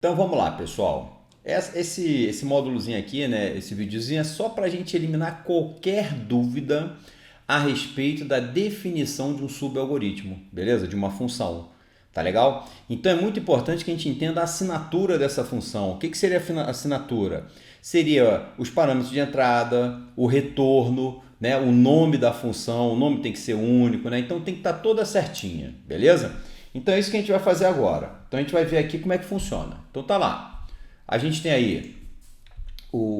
Então vamos lá, pessoal. Esse módulozinho aqui, né, esse videozinho é só para a gente eliminar qualquer dúvida a respeito da definição de um subalgoritmo, beleza? De uma função, tá legal? Então é muito importante que a gente entenda a assinatura dessa função. O que seria a assinatura? Seria os parâmetros de entrada, o retorno, né, o nome da função, o nome tem que ser único, né? Então tem que estar toda certinha, beleza? Então é isso que a gente vai fazer agora. Então a gente vai ver aqui como é que funciona. Então tá lá. A gente tem aí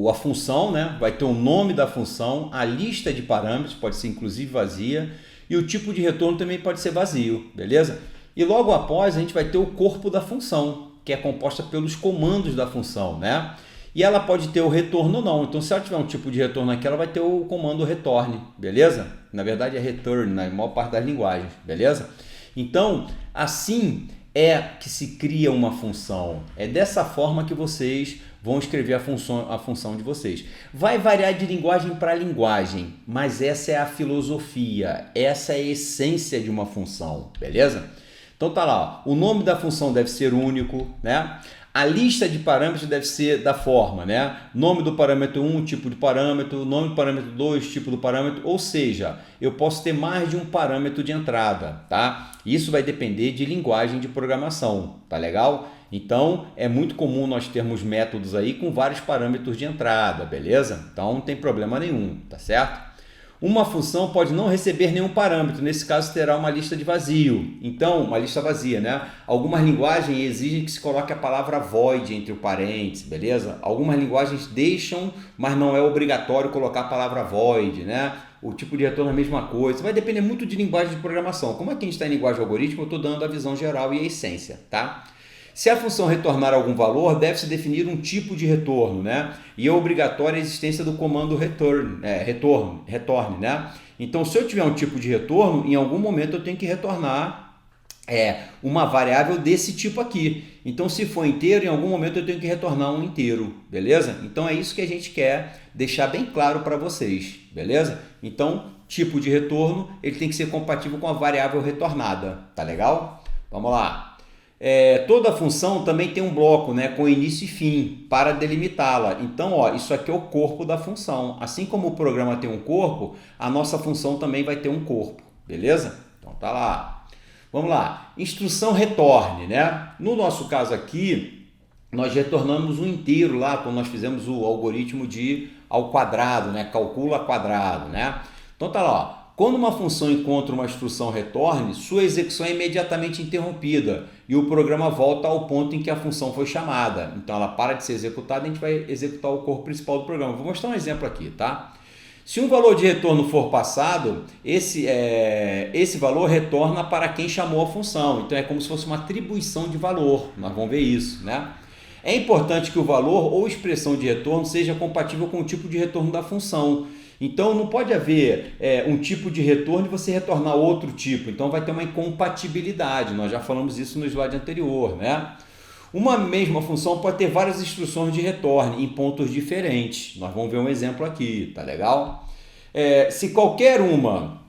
a função, né? Vai ter o nome da função, a lista de parâmetros, pode ser inclusive vazia, e o tipo de retorno também pode ser vazio, beleza? E logo após a gente vai ter o corpo da função, que é composta pelos comandos da função, né? E ela pode ter o retorno ou não. Então, se ela tiver um tipo de retorno aqui, ela vai ter o comando return, beleza? Na verdade é return na maior parte das linguagens, beleza? Então, assim é que se cria uma função. É dessa forma que vocês vão escrever a função de vocês. Vai variar de linguagem para linguagem, mas essa é a filosofia, essa é a essência de uma função, beleza? Então tá lá, ó. O nome da função deve ser único, né? A lista de parâmetros deve ser da forma, né? Nome do parâmetro 1, tipo de parâmetro, nome do parâmetro 2, tipo do parâmetro, ou seja, eu posso ter mais de um parâmetro de entrada, tá? Isso vai depender de linguagem de programação, tá legal? Então, é muito comum nós termos métodos aí com vários parâmetros de entrada, beleza? Então, não tem problema nenhum, tá certo? Uma função pode não receber nenhum parâmetro, nesse caso terá uma lista de vazio. Então, uma lista vazia, né? Algumas linguagens exigem que se coloque a palavra void entre o parênteses, beleza? Algumas linguagens deixam, mas não é obrigatório colocar a palavra void, né? O tipo de retorno é a mesma coisa. Vai depender muito de linguagem de programação. Como aqui a gente está em linguagem algoritmo, eu estou dando a visão geral e a essência, tá? Se a função retornar algum valor, deve-se definir um tipo de retorno, né? E é obrigatória a existência do comando retorne, né? Então, se eu tiver um tipo de retorno, em algum momento eu tenho que retornar uma variável desse tipo aqui. Então, se for inteiro, em algum momento eu tenho que retornar um inteiro, beleza? Então, é isso que a gente quer deixar bem claro para vocês, beleza? Então, tipo de retorno, ele tem que ser compatível com a variável retornada, tá legal? Vamos lá. Toda função também tem um bloco, né, com início e fim para delimitá-la. Então, ó, isso aqui é o corpo da função. Assim como o programa tem um corpo, a nossa função também vai ter um corpo, beleza? Então tá lá. Vamos lá. Instrução retorne, né? No nosso caso aqui, nós retornamos um inteiro lá quando nós fizemos o algoritmo de ao quadrado, né? Calcula quadrado, né? Então tá lá, ó. Quando uma função encontra uma instrução retorne, sua execução é imediatamente interrompida e o programa volta ao ponto em que a função foi chamada. Então ela para de ser executada e a gente vai executar o corpo principal do programa. Vou mostrar um exemplo aqui, tá? Se um valor de retorno for passado, esse valor retorna para quem chamou a função. Então é como se fosse uma atribuição de valor. Nós vamos ver isso, né? É importante que o valor ou expressão de retorno seja compatível com o tipo de retorno da função. Então não pode haver um tipo de retorno e você retornar outro tipo. Então vai ter uma incompatibilidade. Nós já falamos isso no slide anterior, né? Uma mesma função pode ter várias instruções de retorno em pontos diferentes. Nós vamos ver um exemplo aqui, tá legal? Se qualquer uma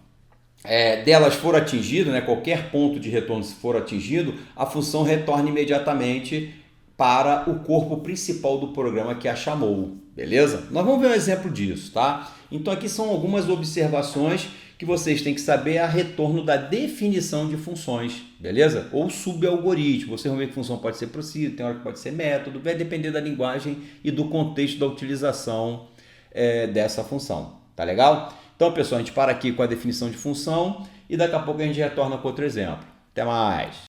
delas for atingida, né, qualquer ponto de retorno se for atingido, a função retorna imediatamente para o corpo principal do programa que a chamou, beleza? Nós vamos ver um exemplo disso, tá? Então aqui são algumas observações que vocês têm que saber a retorno da definição de funções, beleza? Ou subalgoritmo, vocês vão ver que função pode ser procedure, tem hora que pode ser método, vai depender da linguagem e do contexto da utilização dessa função, tá legal? Então pessoal, a gente para aqui com a definição de função e daqui a pouco a gente retorna com outro exemplo. Até mais!